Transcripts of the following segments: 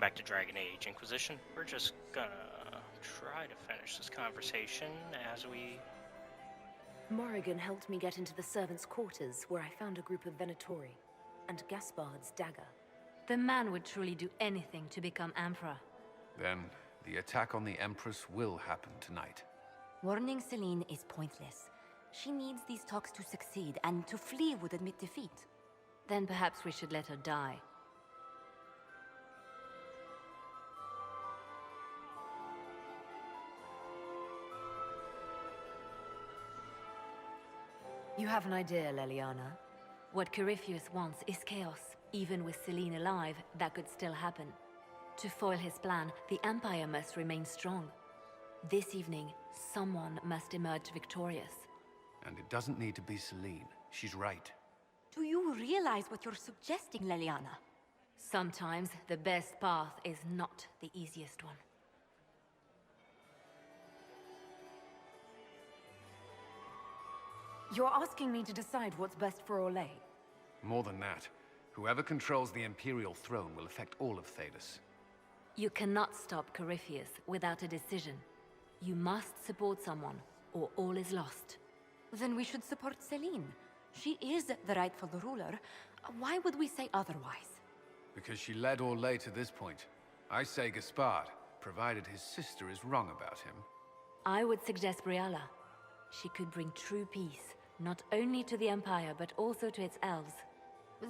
Welcome back to Dragon Age Inquisition. We're just gonna try to finish this conversation as we... Morrigan helped me get into the servants' quarters, where I found a group of Venatori, and Gaspard's dagger. The man would truly do anything to become Emperor. Then, the attack on the Empress will happen tonight. Warning Celine is pointless. She needs these talks to succeed, and to flee would admit defeat. Then perhaps we should let her die. You have an idea, Leliana? What Corypheus wants is chaos. Even with Celine alive, that could still happen. To foil his plan, the Empire must remain strong. This evening, someone must emerge victorious. And it doesn't need to be Celine. She's right. Do you realize what you're suggesting, Leliana? Sometimes the best path is not the easiest one. You're asking me to decide what's best for Orlais? More than that, whoever controls the Imperial throne will affect all of Thedas. You cannot stop Corypheus without a decision. You must support someone, or all is lost. Then we should support Celine. She is the rightful ruler. Why would we say otherwise? Because she led Orlais to this point. I say Gaspard, provided his sister is wrong about him. I would suggest Briala. She could bring true peace, not only to the Empire, but also to its elves.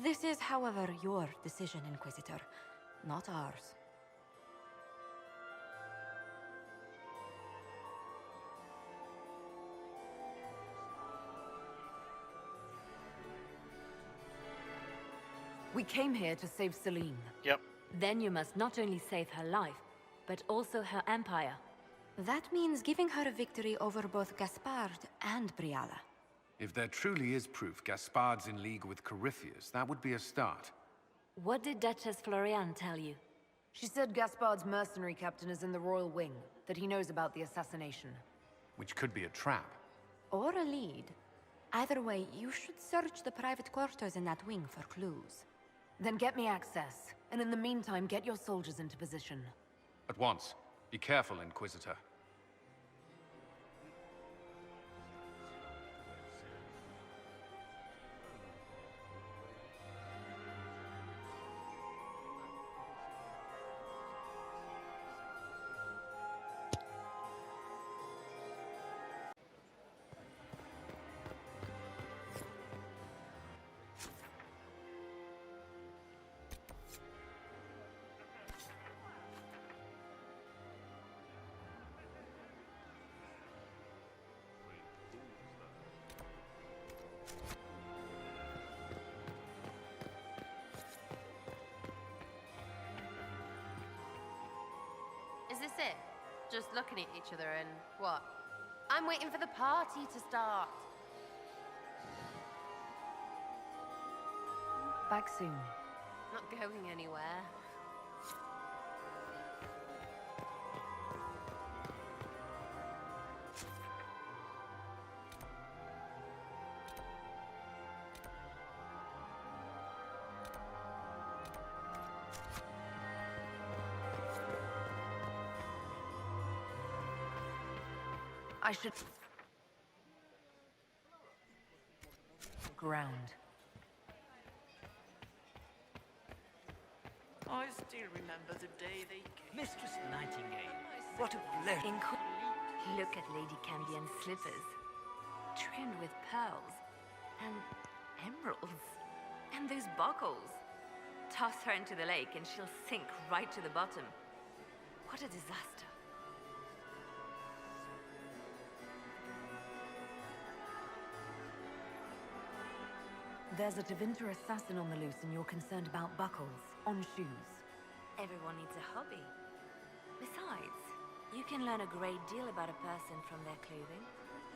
This is, however, your decision, Inquisitor, not ours. We came here to save Celine. Yep. Then you must not only save her life, but also her empire. That means giving her a victory over both Gaspard and Briala. If there truly is proof Gaspard's in league with Corypheus, that would be a start. What did Duchess Floriane tell you? She said Gaspard's mercenary captain is in the Royal Wing, that he knows about the assassination. Which could be a trap. Or a lead. Either way, you should search the private quarters in that wing for clues. Then get me access, and in the meantime, get your soldiers into position. At once. Be careful, Inquisitor. Is this it? Just looking at each other and what? I'm waiting for the party to start. Back soon. Not going anywhere. I should... ground. I still remember the day they came. Mistress Nightingale, what a pleasure. Look at Lady Cambian's slippers. Trimmed with pearls. And emeralds. And those buckles. Toss her into the lake and she'll sink right to the bottom. What a disaster. There's a Tevinter assassin on the loose and you're concerned about buckles on shoes. Everyone needs a hobby. Besides, you can learn a great deal about a person from their clothing.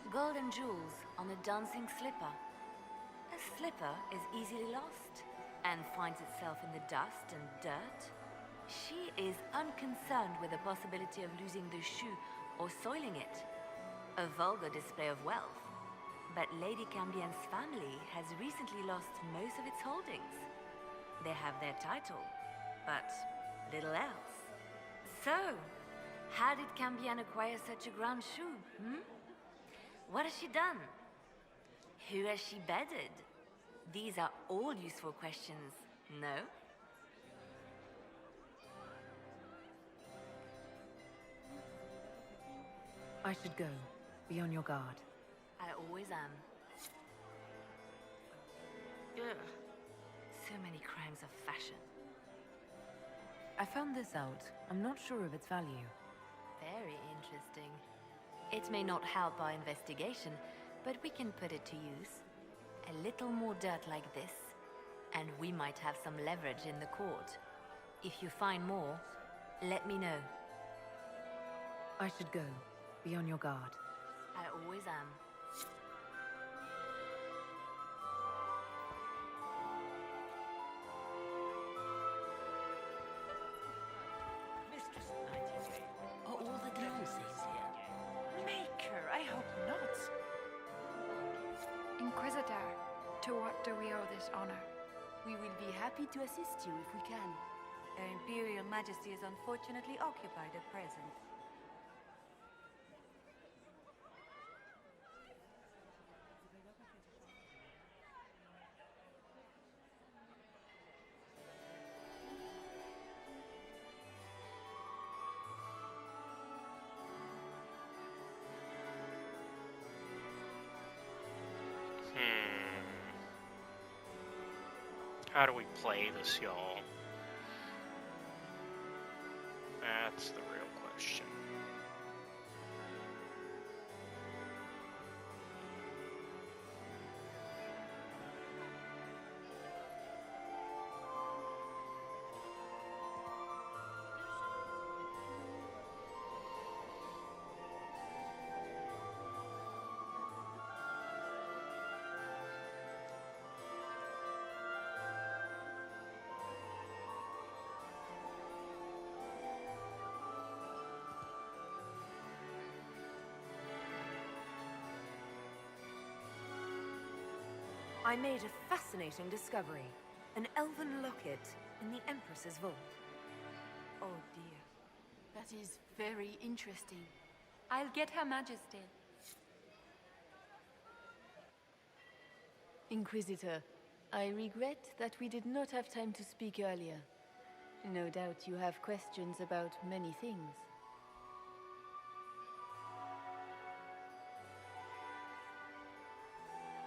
Gold and jewels on a dancing slipper. A slipper is easily lost and finds itself in the dust and dirt. She is unconcerned with the possibility of losing the shoe or soiling it. A vulgar display of wealth. But Lady Cambian's family has recently lost most of its holdings. They have their title, but Little else. So, how did Cambian acquire such a grand shoe, hmm? What has she done? Who has she bedded? These are all useful questions, no? I should go. Be on your guard. I always am. Ugh. So many crimes of fashion. I found this out. I'm not sure of its value. Very interesting. It may not help our investigation, but we can put it to use. A little more dirt like this, and we might have some leverage in the court. If you find more, let me know. I should go. Be on your guard. I always am. Mistress Nightingale. Are all the gnomes here? Maker, I hope not. Inquisitor, to what do we owe this honor? We will be happy to assist you if we can. Her Imperial Majesty is unfortunately occupied at present. How do we play this, y'all? That's the real question. I made a fascinating discovery. An elven locket in the Empress's vault. Oh dear. That is very interesting. I'll get Her Majesty. Inquisitor, I regret that we did not have time to speak earlier. No doubt you have questions about many things.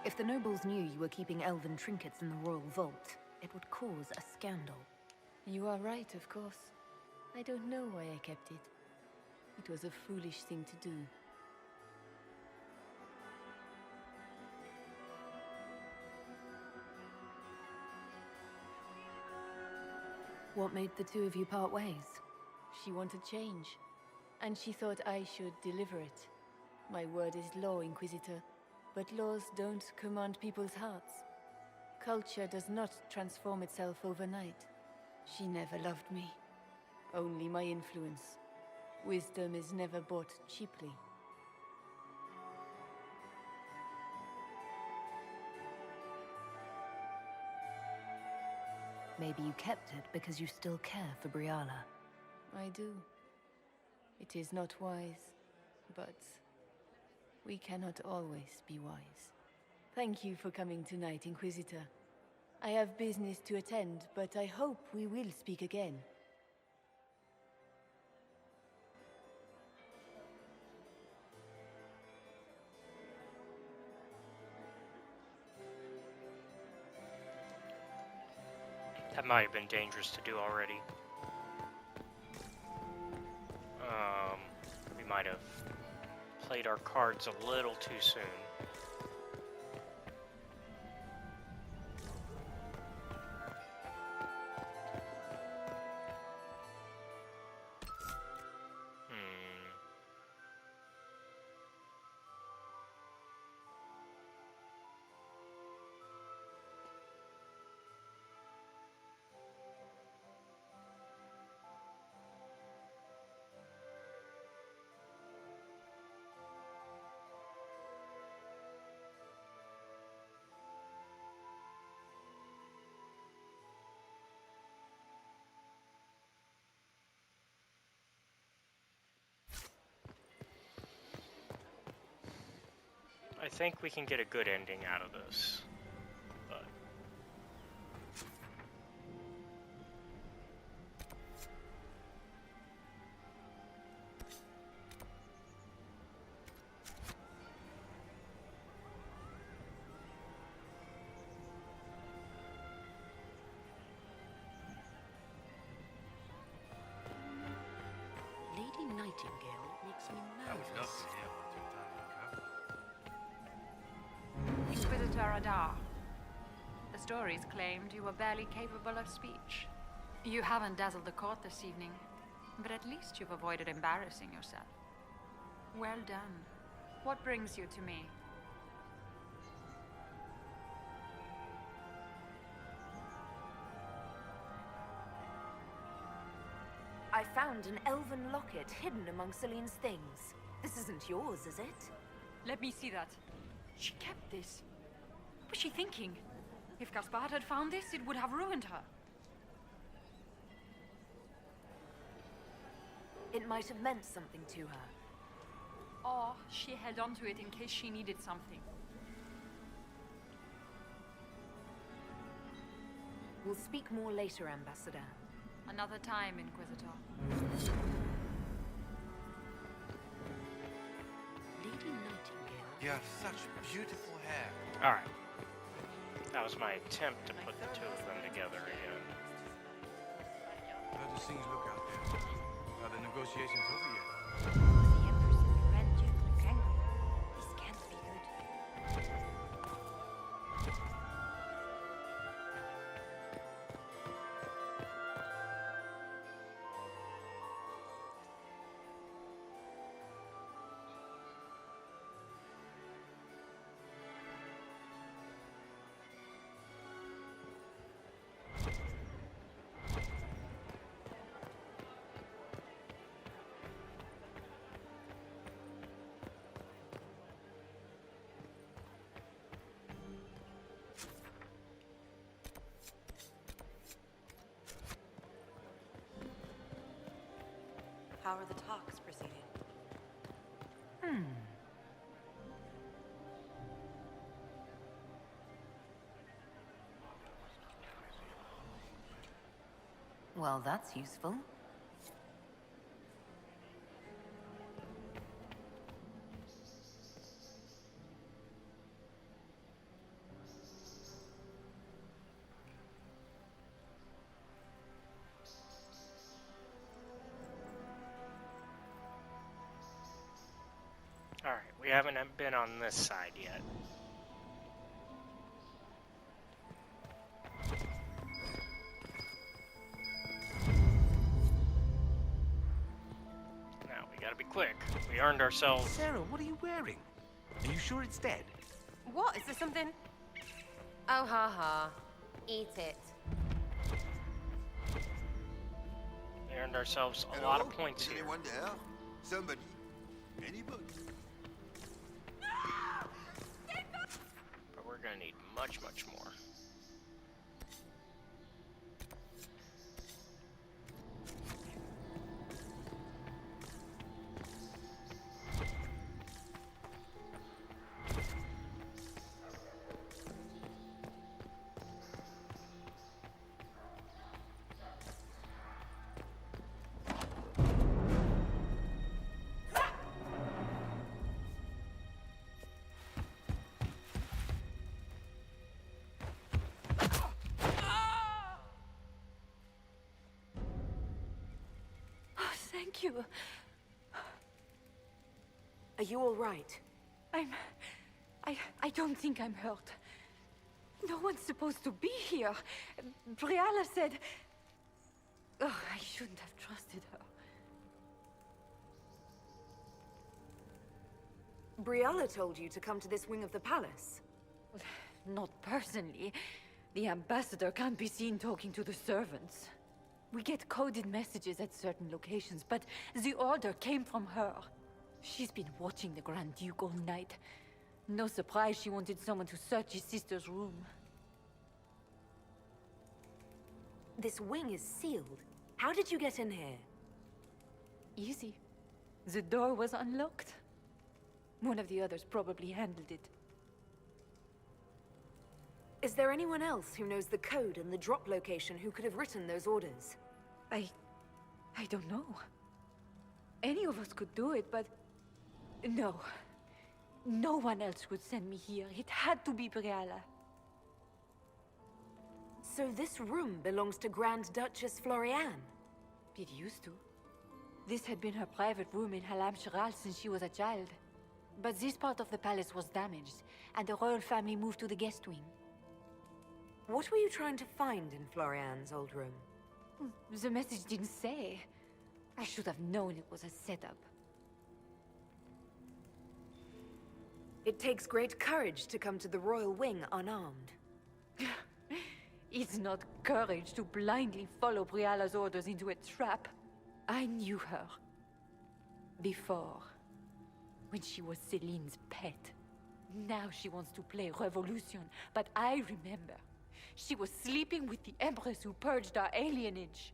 If the nobles knew you were keeping elven trinkets in the royal vault, it would cause a scandal. You are right, of course. I don't know why I kept it. It was a foolish thing to do. What made the two of you part ways? She wanted change, and she thought I should deliver it. My word is law, Inquisitor, but laws don't command people's hearts. Culture does not transform itself overnight. She never loved me, only my influence. Wisdom is never bought cheaply. Maybe you kept it because you still care for Briala. I do. It is not wise, but we cannot always be wise. Thank you for coming tonight, Inquisitor. I have business to attend, but I hope we will speak again. That might have been dangerous to do already. We might have played our cards a little too soon. think we can get a good ending out of this. But Lady Nightingale makes me That was nervous. nothing, yeah. Took time to recover. Inquisitor Adar. The stories claimed you were barely capable of speech. You haven't dazzled the court this evening, but at least you've avoided embarrassing yourself. Well done. What brings you to me? I found an elven locket hidden among Celine's things. This isn't yours, is it? Let me see that. She kept this. What was she thinking? If Gaspard had found this, it would have ruined her. It might have meant something to her. Or she held onto it in case she needed something. We'll speak more later, Ambassador. Another time, Inquisitor. Lady Nightingale. You have such beautiful hair. alright. That was my attempt to put the two of them together again. How do things look out there? Are the negotiations over yet? The Empress and the Grand Duke look angry. This can't be good. How are the talks proceeding? Well, that's useful. Alright, we haven't been on this side yet. Now, we gotta be quick. We earned ourselves... Sarah, what are you wearing? Are you sure it's dead? What? Is there something? Oh, ha ha. Eat it. We earned ourselves a lot of points here. Anyone there? Somebody? Anybody? But we're gonna need much, much more. Thank you. Are you all right? I don't think I'm hurt. No one's supposed to be here. Briala said... Oh, I shouldn't have trusted her. Briala told you to come to this wing of the palace. Not personally. The ambassador can't be seen talking to the servants. We get coded messages at certain locations, but the order came from her. She's been watching the Grand Duke all night. No surprise she wanted someone to search his sister's room. This wing is sealed. How did you get in here? Easy. The door was unlocked. One of the others probably handled it. Is there anyone else who knows the code and the drop location who could have written those orders? I don't know. Any of us could do it, but... No. No one else would send me here. It had to be Briala. So this room belongs to Grand Duchess Floriane? It used to. This had been her private room in Halam Shiral since she was a child. But this part of the palace was damaged, and the royal family moved to the guest wing. What were you trying to find in Floriane's old room? The message didn't say. I should have known it was a setup. It takes great courage to come to the royal wing unarmed. It's not courage to blindly follow Briala's orders into a trap. I knew her. Before. When she was Celine's pet. Now she wants to play revolution, but I remember. She was sleeping with the Empress who purged our alienage.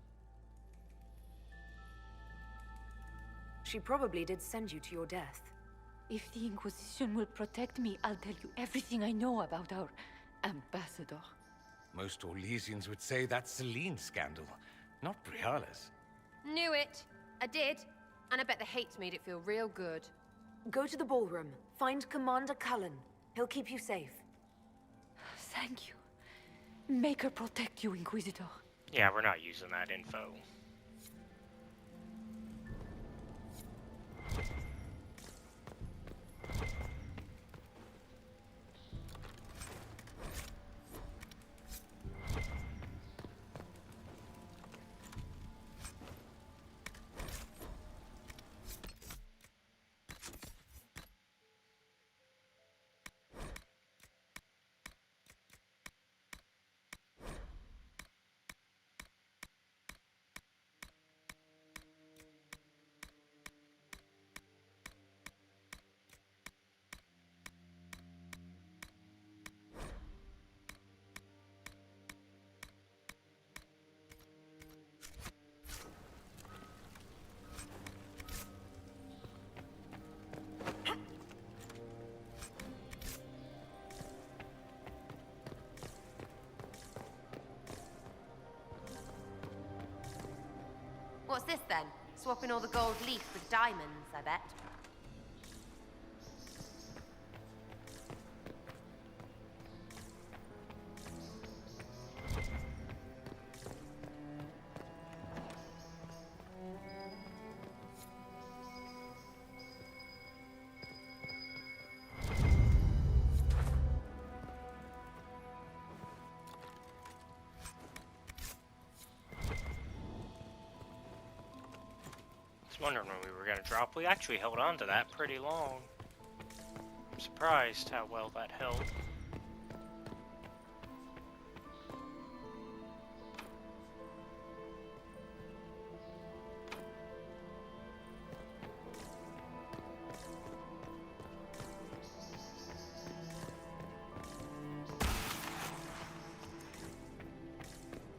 She probably did send you to your death. If the Inquisition will protect me, I'll tell you everything I know about our ambassador. Most Orlesians would say that's Celine's scandal, not Briala's. Knew it. I did. And I bet the hate's made it feel real good. Go to the ballroom. Find Commander Cullen. He'll keep you safe. Thank you. Make her protect you, Inquisitor. Yeah, we're not using that info. What's this then? Swapping all the gold leaf with diamonds, I bet. I was wondering when we were going to drop. We actually held on to that pretty long. I'm surprised how well that held.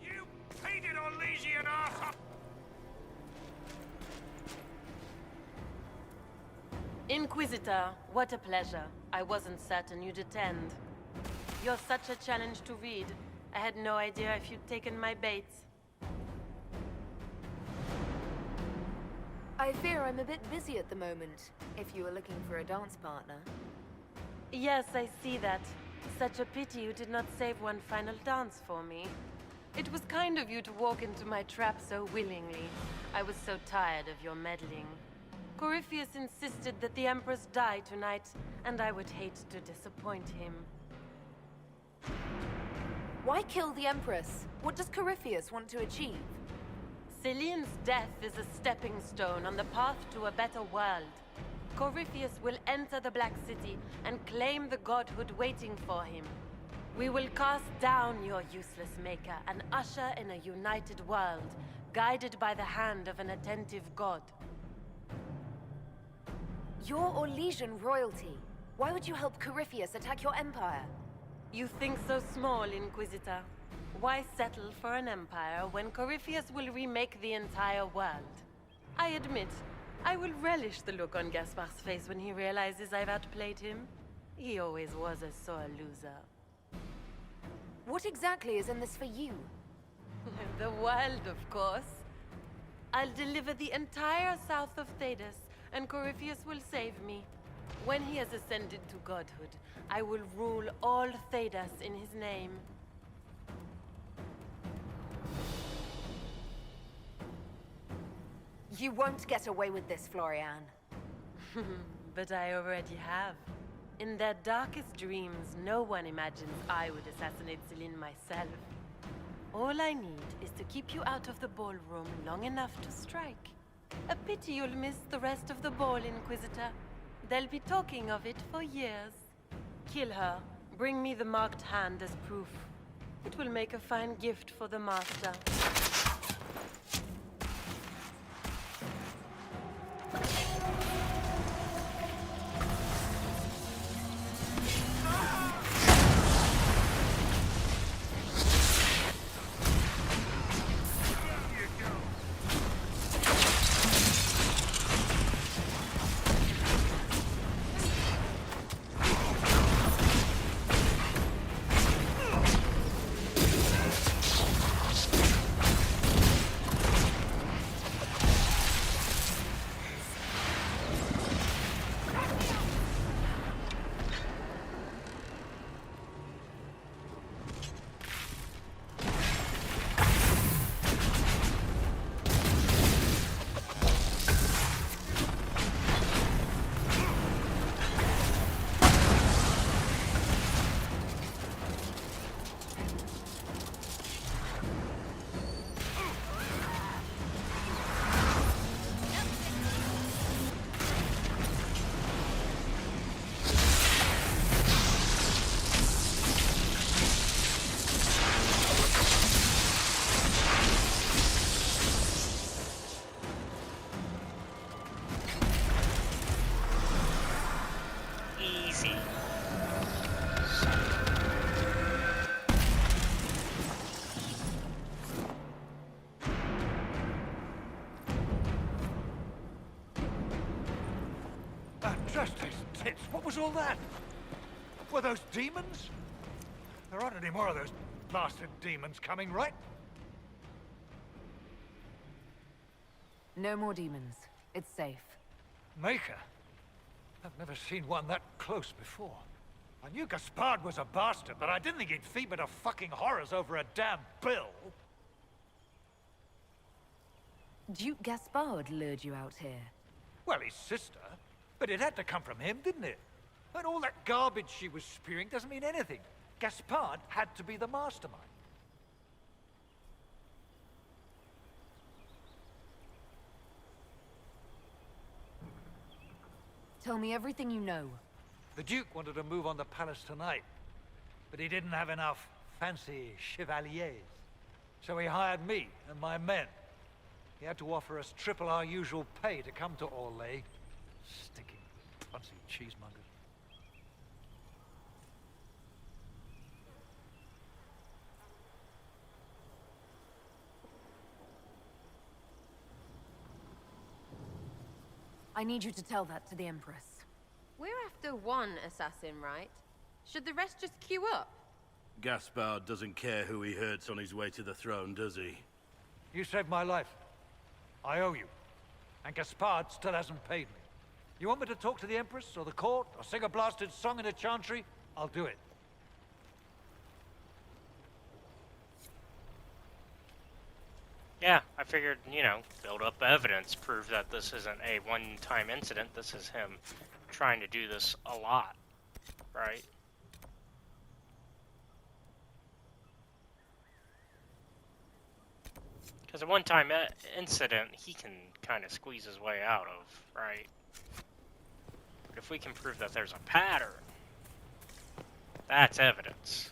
You painted Orlesian arsehole! Inquisitor, what a pleasure. I wasn't certain you'd attend. You're such a challenge to read. I had no idea if you'd taken my bait. I fear I'm a bit busy at the moment, if you were looking for a dance partner. Yes, I see that. Such a pity you did not save one final dance for me. It was kind of you to walk into my trap so willingly. I was so tired of your meddling. Corypheus insisted that the Empress die tonight, and I would hate to disappoint him. Why kill the Empress? What does Corypheus want to achieve? Celine's death is a stepping stone on the path to a better world. Corypheus will enter the Black City and claim the godhood waiting for him. We will cast down your useless maker and usher in a united world, guided by the hand of an attentive god. You're Orlesian royalty. Why would you help Corypheus attack your empire? You think so small, Inquisitor. Why settle for an empire when Corypheus will remake the entire world? I admit, I will relish the look on Gaspar's face when he realizes I've outplayed him. He always was a sore loser. What exactly is in this for you? The world, of course. I'll deliver the entire south of Thedas, and Corypheus will save me. When he has ascended to godhood, I will rule all Thedas in his name. You won't get away with this, Florian. But I already have. In their darkest dreams, no one imagines I would assassinate Celine myself. All I need is to keep you out of the ballroom long enough to strike. A pity you'll miss the rest of the ball, Inquisitor. They'll be talking of it for years. Kill her. Bring me the marked hand as proof. It will make a fine gift for the Master. What was all that? Were those demons? There aren't any more of those blasted demons coming, right? No more demons. It's safe. Maker? I've never seen one that close before. I knew Gaspard was a bastard, but I didn't think he'd feed to fucking horrors over a damn bill. Duke Gaspard lured you out here. Well, his sister. But it had to come from him, didn't it? And all that garbage she was spewing doesn't mean anything. Gaspard had to be the mastermind. Tell me everything you know. The Duke wanted to move on the palace tonight, but he didn't have enough fancy chevaliers. So he hired me and my men. He had to offer us triple our usual pay to come to Orlais. Sticky, fancy cheesemongers. I need you to tell that to the Empress. We're after one assassin, right? Should the rest just queue up? Gaspard doesn't care who he hurts on his way to the throne, does he? You saved my life. I owe you. And Gaspard still hasn't paid me. You want me to talk to the Empress, or the court, or sing a blasted song in a chantry? I'll do it. Yeah, I figured, you know, build up evidence, prove that this isn't a one-time incident. This is him trying to do this a lot, right? Because a one-time incident, he can kind of squeeze his way out of, right? But if we can prove that there's a pattern, that's evidence.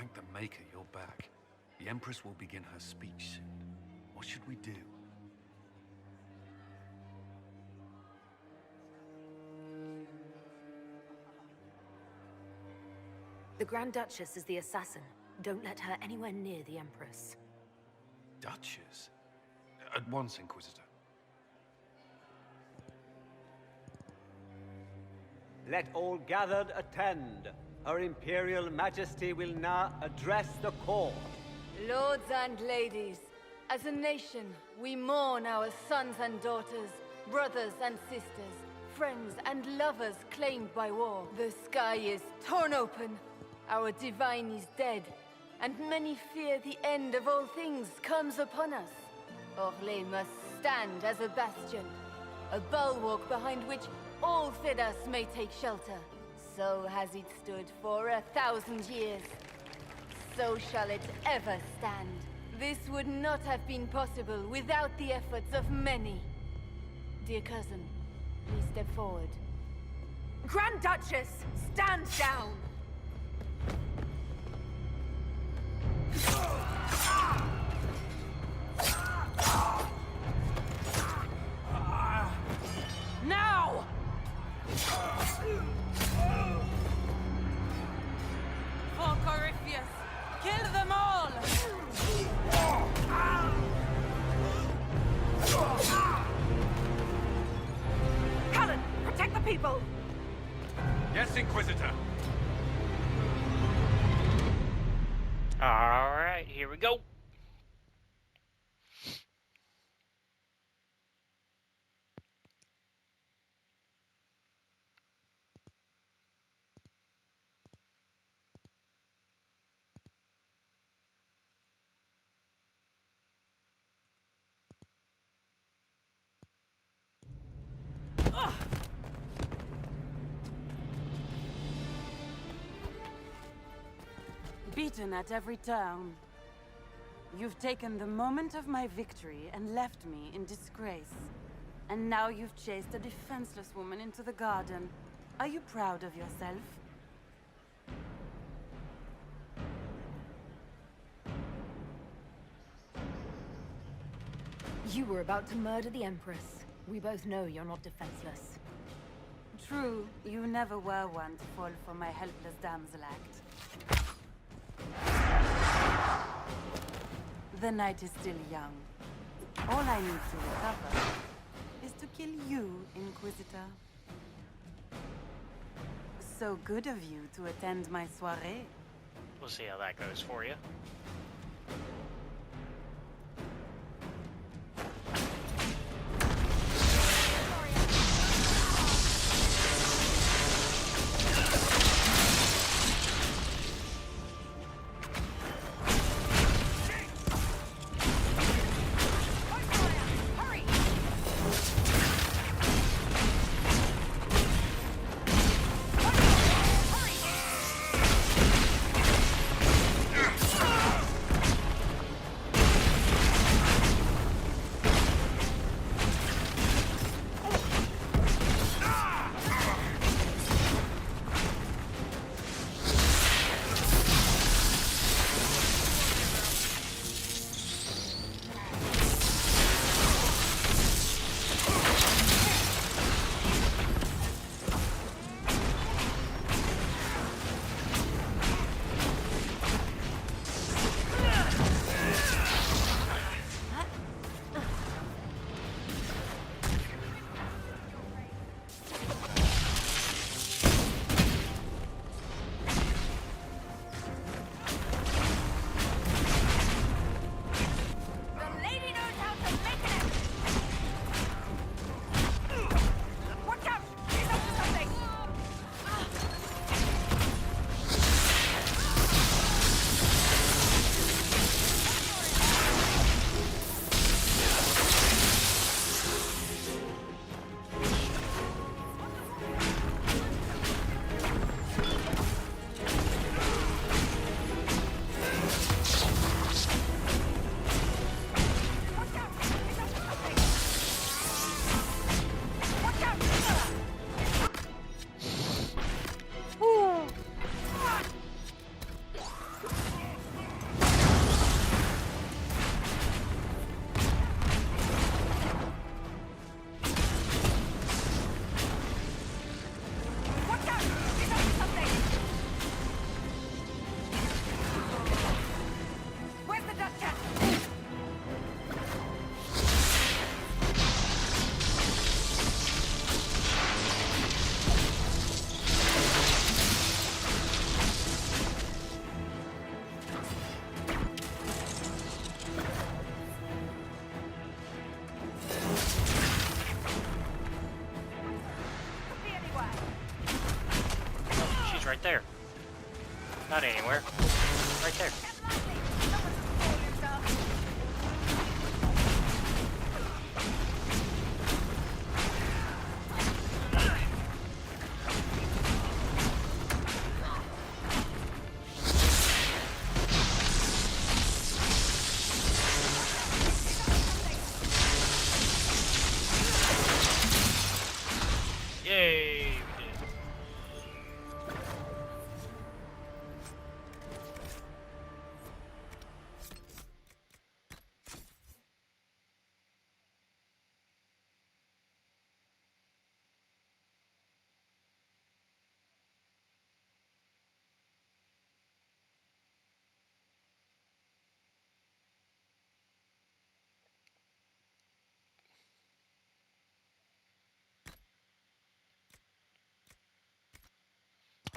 Thank the Maker you're back. The Empress will begin her speech soon. What should we do? The Grand Duchess is the assassin. Don't let her anywhere near the Empress. Duchess? At once, Inquisitor. Let all gathered attend. Her Imperial Majesty will now address the court. Lords and ladies, as a nation, we mourn our sons and daughters, brothers and sisters, friends and lovers claimed by war. The sky is torn open, our divine is dead, and many fear the end of all things comes upon us. Orlais must stand as a bastion, a bulwark behind which all Thedas may take shelter. So has it stood for 1,000 years. So shall it ever stand. This would not have been possible without the efforts of many. Dear cousin, please step forward. Grand Duchess, stand down! Now! For Corypheus, kill them all! Cullen, protect the people! Yes, Inquisitor! Alright, here we go. Beaten at every turn. You've taken the moment of my victory and left me in disgrace. And now you've chased a defenseless woman into the garden. Are you proud of yourself? You were about to murder the Empress. We both know you're not defenseless. True, you never were one to fall for my helpless damsel act. The night is still young. All I need to recover is to kill you, Inquisitor. So good of you to attend my soirée. We'll see how that goes for you. there. Not anywhere. Right there. Yay, we did.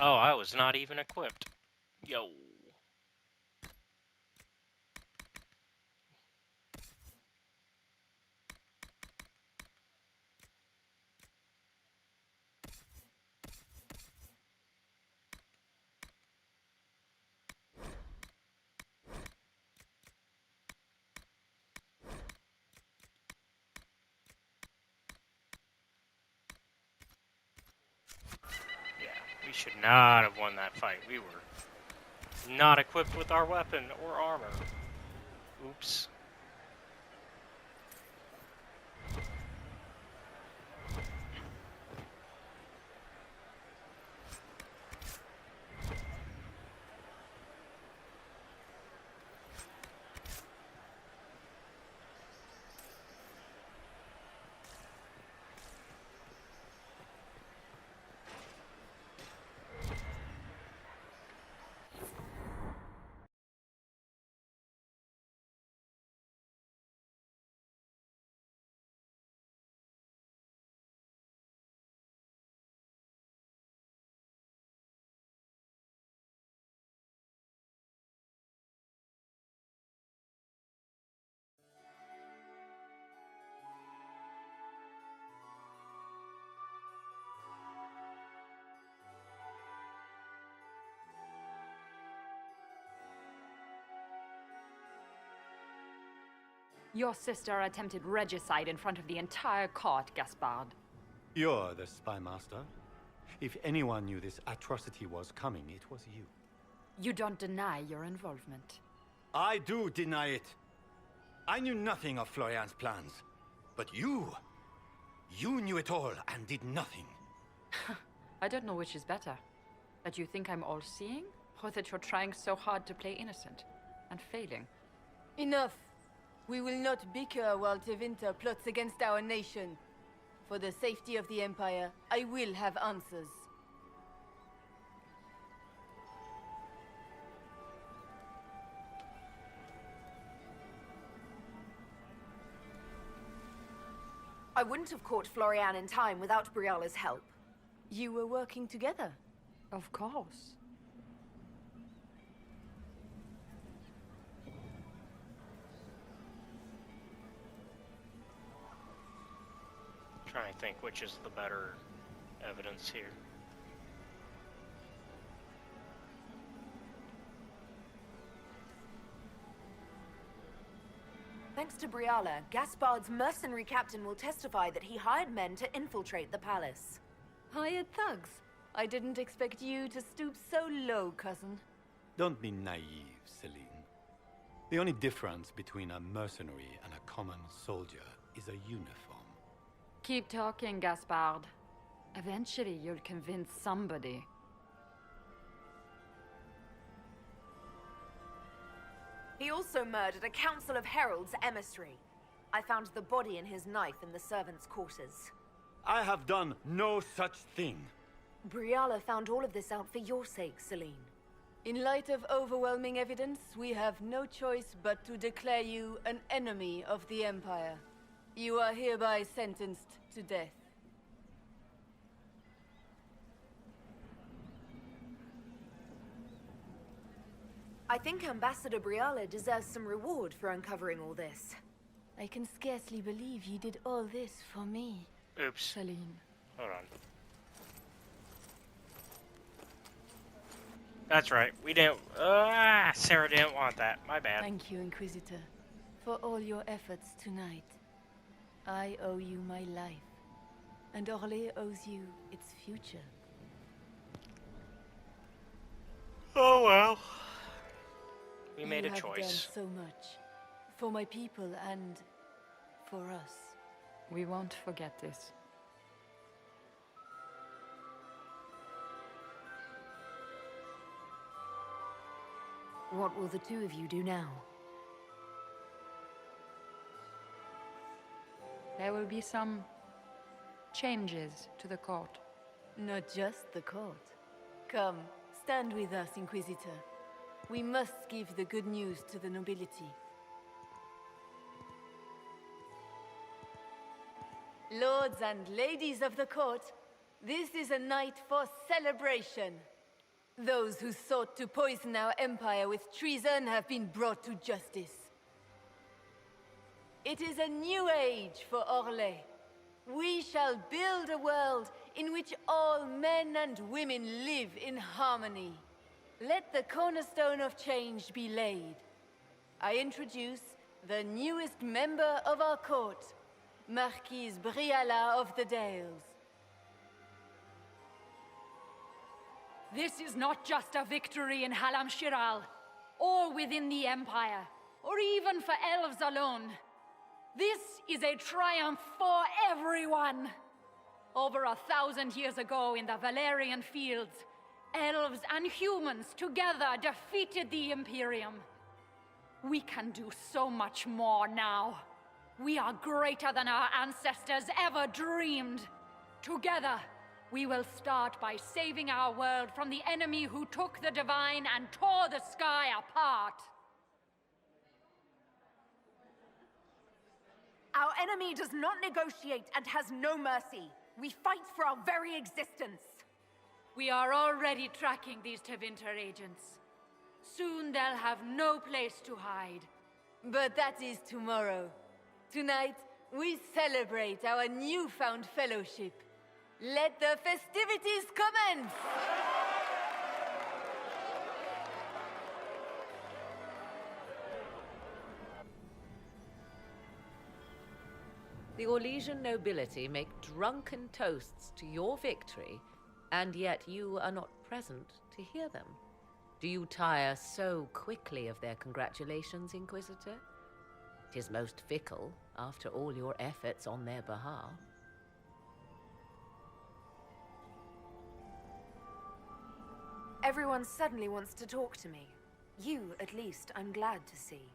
Oh, I was not even equipped. Yo. We should not have won that fight. We were not equipped with our weapon or armor. Oops. Your sister attempted regicide in front of the entire court, Gaspard. You're the spy master. If anyone knew this atrocity was coming, it was you. You don't deny your involvement. I do deny it. I knew nothing of Florian's plans. But you knew it all and did nothing. I don't know which is better. That you think I'm all-seeing, or that you're trying so hard to play innocent and failing. Enough. We will not bicker while Tevinter plots against our nation. For the safety of the Empire, I will have answers. I wouldn't have caught Florian in time without Briala's help. You were working together? Of course. Trying to think which is the better evidence here. Thanks to Briala, Gaspard's mercenary captain will testify that he hired men to infiltrate the palace. Hired thugs? I didn't expect you to stoop so low, cousin. Don't be naive, Celine. The only difference between a mercenary and a common soldier is a uniform. Keep talking, Gaspard. Eventually, you'll convince somebody. He also murdered a Council of Heralds emissary. I found the body and his knife in the servants' quarters. I have done no such thing. Briala found all of this out for your sake, Celine. In light of overwhelming evidence, we have no choice but to declare you an enemy of the Empire. You are hereby sentenced to death. I think Ambassador Briala deserves some reward for uncovering all this. I can scarcely believe you did all this for me. Oops. Celine. Hold on. That's right. We didn't... Sarah didn't want that. My bad. Thank you, Inquisitor, for all your efforts tonight. I owe you my life, and Orlais owes you its future. Oh well. We made a You have choice. done so much. For my people and for us. We won't forget this. What will the two of you do now? There will be some changes to the court. Not just the court. Come, stand with us, Inquisitor. We must give the good news to the nobility. Lords and ladies of the court, this is a night for celebration. Those who sought to poison our empire with treason have been brought to justice. It is a new age for Orlais. We shall build a world in which all men and women live in harmony. Let the cornerstone of change be laid. I introduce the newest member of our court, Marquise Briala of the Dales. This is not just a victory in Halam Shiral, or within the Empire, or even for elves alone. This is a triumph for everyone. Over 1,000 years ago in the Valerian fields, elves and humans together defeated the Imperium. We can do so much more now. We are greater than our ancestors ever dreamed. Together, we will start by saving our world from the enemy who took the divine and tore the sky apart. Our enemy does not negotiate and has no mercy. We fight for our very existence. We are already tracking these Tevinter agents. Soon they'll have no place to hide. But that is tomorrow. Tonight, we celebrate our newfound fellowship. Let the festivities commence! The Orlesian nobility make drunken toasts to your victory, and yet you are not present to hear them. Do you tire so quickly of their congratulations, Inquisitor? 'Tis most fickle, after all your efforts on their behalf. Everyone suddenly wants to talk to me. You, at least, I'm glad to see.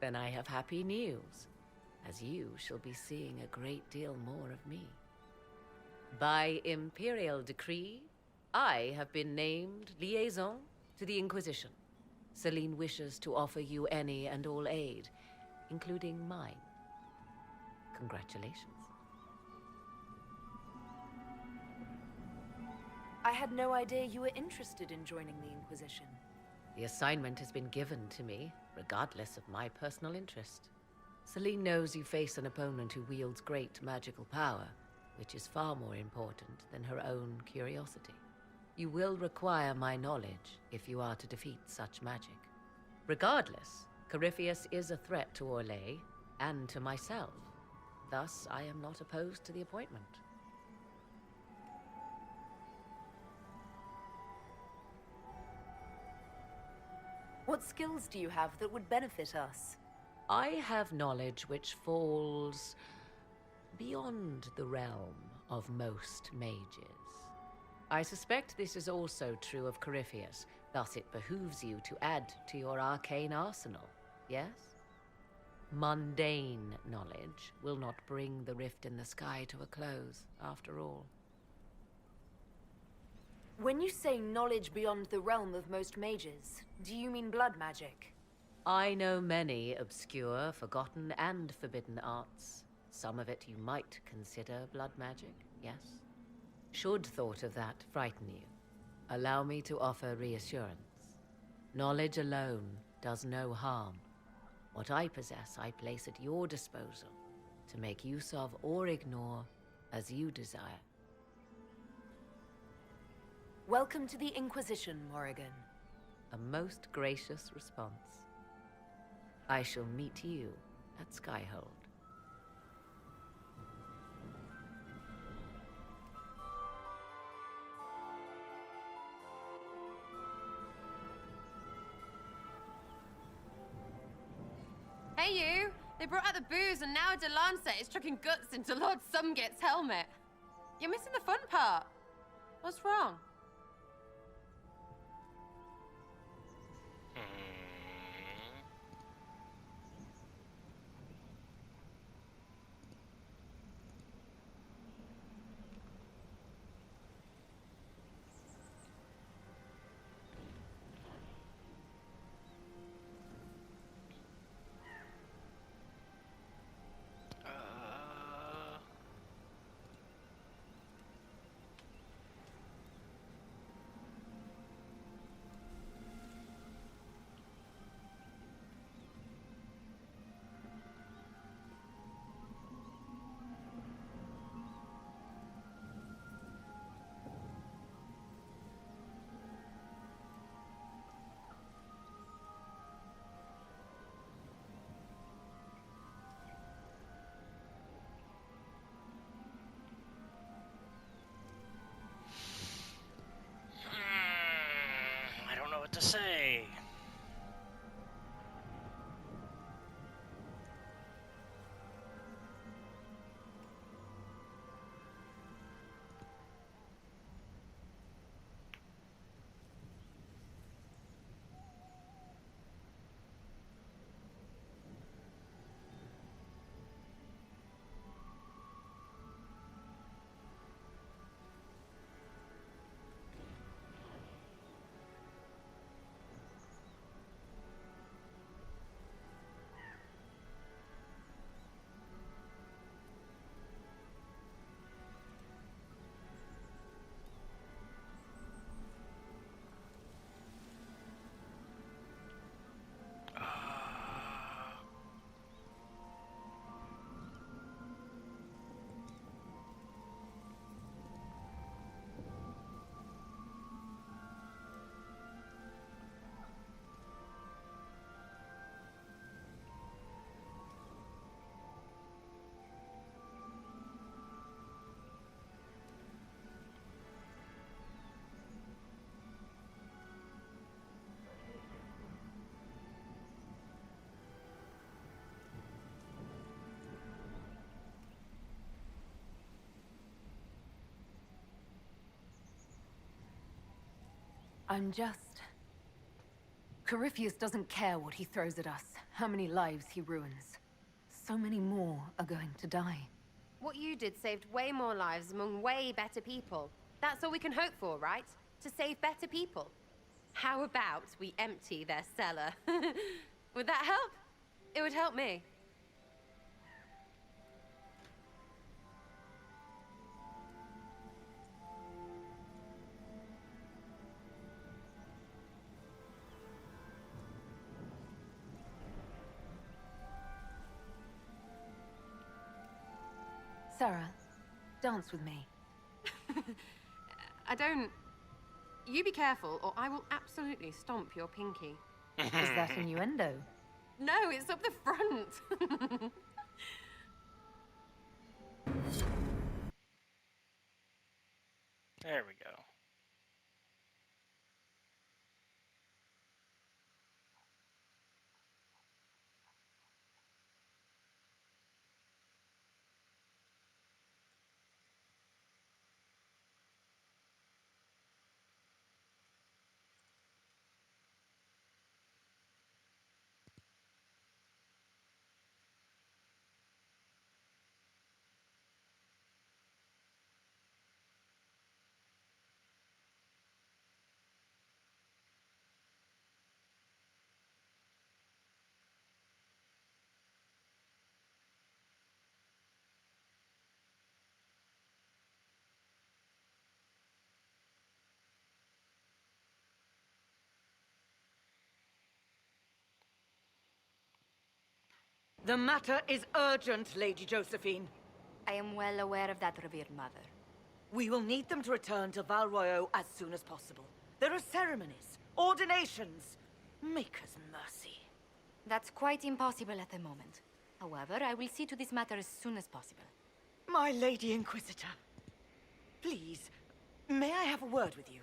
Then I have happy news, as you shall be seeing a great deal more of me. By imperial decree, I have been named liaison to the Inquisition. Celine wishes to offer you any and all aid, including mine. Congratulations. I had no idea you were interested in joining the Inquisition. The assignment has been given to me, regardless of my personal interest. Celine knows you face an opponent who wields great magical power, which is far more important than her own curiosity. You will require my knowledge if you are to defeat such magic. Regardless, Corypheus is a threat to Orlais and to myself. Thus, I am not opposed to the appointment. What skills do you have that would benefit us? I have knowledge which falls beyond the realm of most mages. I suspect this is also true of Corypheus, thus it behooves you to add to your arcane arsenal, yes? Mundane knowledge will not bring the rift in the sky to a close, after all. When you say knowledge beyond the realm of most mages, do you mean blood magic? I know many obscure, forgotten, and forbidden arts. Some of it you might consider blood magic, yes? Should thought of that frighten you, allow me to offer reassurance. Knowledge alone does no harm. What I possess, I place at your disposal to make use of or ignore as you desire. Welcome to the Inquisition, Morrigan. A most gracious response. I shall meet you at Skyhold. Hey you! They brought out the booze and now Delancet is chucking guts into Lord Sumget's helmet. You're missing the fun part. What's wrong? I don't know what to say. I'm just... Corypheus doesn't care what he throws at us, how many lives he ruins. So many more are going to die. What you did saved way more lives among way better people. That's all we can hope for, right? To save better people. How about we empty their cellar? Would that help? It would help me. Sarah, dance with me. I don't... You be careful, or I will absolutely stomp your pinky. Is that innuendo? No, it's up the front. There we go. The matter is urgent, Lady Josephine. I am well aware of that, revered mother. We will need them to return to Val Royeaux as soon as possible. There are ceremonies, ordinations. Make us mercy. That's quite impossible at the moment. However, I will see to this matter as soon as possible. My Lady Inquisitor, please, may I have a word with you?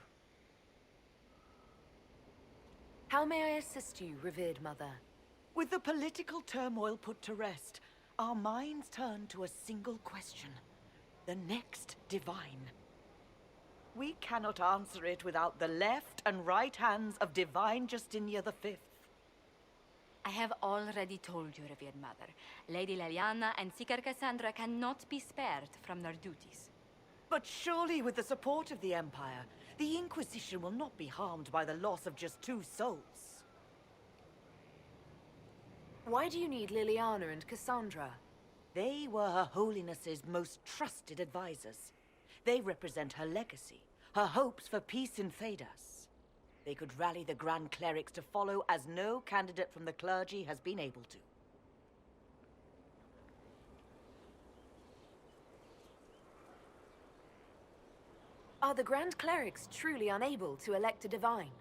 How may I assist you, revered mother? With the political turmoil put to rest, our minds turn to a single question. The next divine. We cannot answer it without the left and right hands of Divine Justinia V. I have already told you, revered mother. Lady Leliana and Seeker Cassandra cannot be spared from their duties. But surely with the support of the Empire, the Inquisition will not be harmed by the loss of just 2 souls. Why do you need Liliana and Cassandra? They were Her Holiness's most trusted advisors. They represent her legacy, her hopes for peace in Thedas. They could rally the Grand Clerics to follow as no candidate from the clergy has been able to. Are the Grand Clerics truly unable to elect a divine?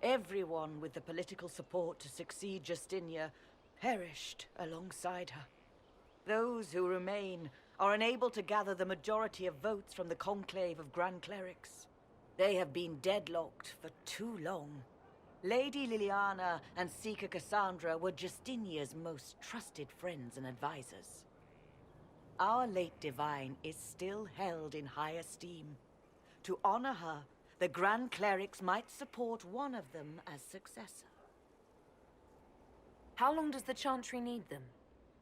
Everyone with the political support to succeed Justinia perished alongside her. Those who remain are unable to gather the majority of votes from the conclave of Grand Clerics. They have been deadlocked for too long. Lady Liliana and Seeker Cassandra were Justinia's most trusted friends and advisors. Our late divine is still held in high esteem. To honor her, the Grand Clerics might support one of them as successor. How long does the Chantry need them?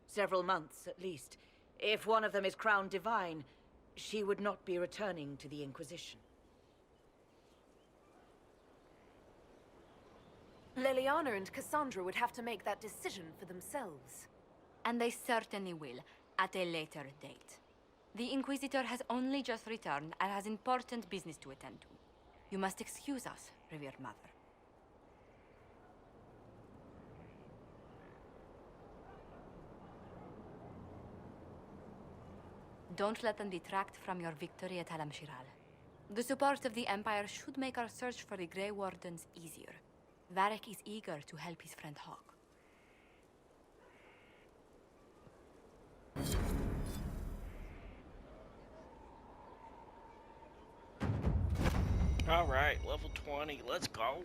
Several months, at least. If one of them is crowned divine, she would not be returning to the Inquisition. Liliana and Cassandra would have to make that decision for themselves. And they certainly will, at a later date. The Inquisitor has only just returned and has important business to attend to. You must excuse us, revered mother. Don't let them detract from your victory at Alam Shiral. The support of the Empire should make our search for the Grey Wardens easier. Varric is eager to help his friend Hawk. Alright, level 20, let's go.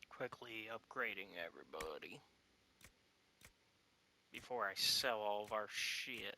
Quickly upgrading everybody before I sell all of our shit.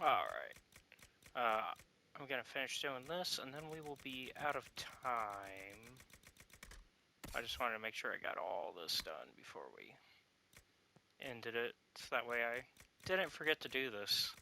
Alright. I'm gonna finish doing this, and then we will be out of time. I just wanted to make sure I got all this done before we ended it, so that way I didn't forget to do this.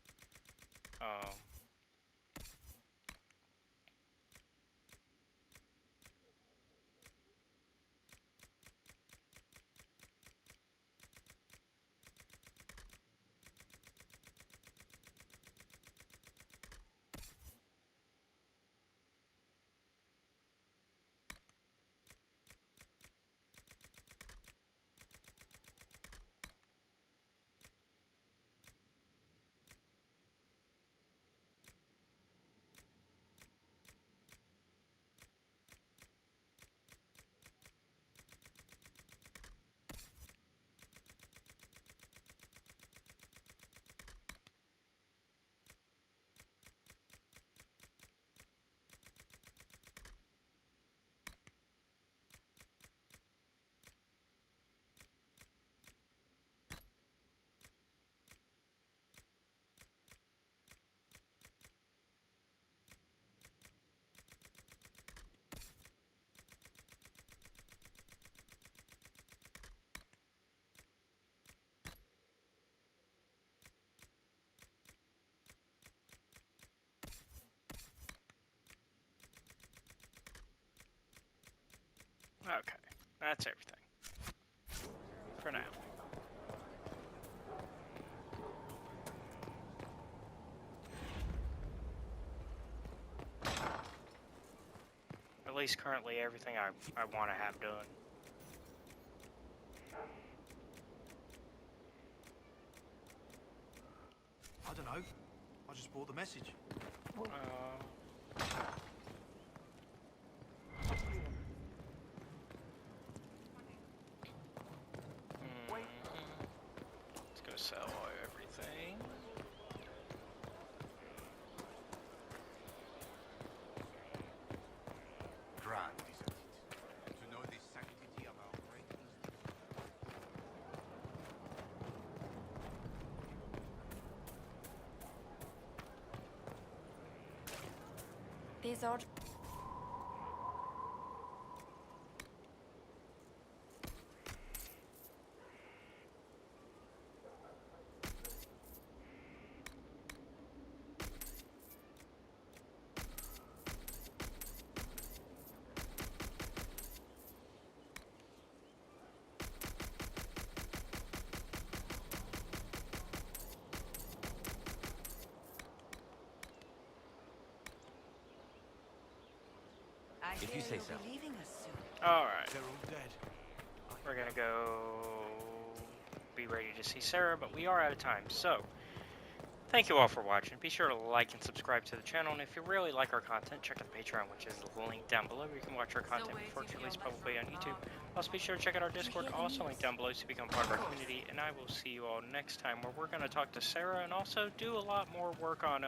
Okay, that's everything. For now. At least currently everything I want to have done. I don't know. I just bought the message. Let's go sell everything. Grand, isn't it? To know the sanctity of our great These are... If you say so. Alright. They're all dead. We're gonna go be ready to see Sarah, but we are out of time. So, thank you all for watching. Be sure to like and subscribe to the channel, and if you really like our content, check out the Patreon, which is linked down below. You can watch our content before it's released publicly on YouTube. Also, be sure to check out our Discord, also linked down below, to become part of our community. And I will see you all next time, where we're gonna talk to Sarah and also do a lot more work on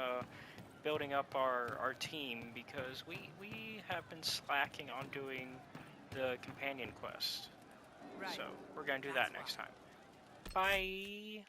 building up our team, because we have been slacking on doing the companion quest. So we're gonna do that next time. Bye.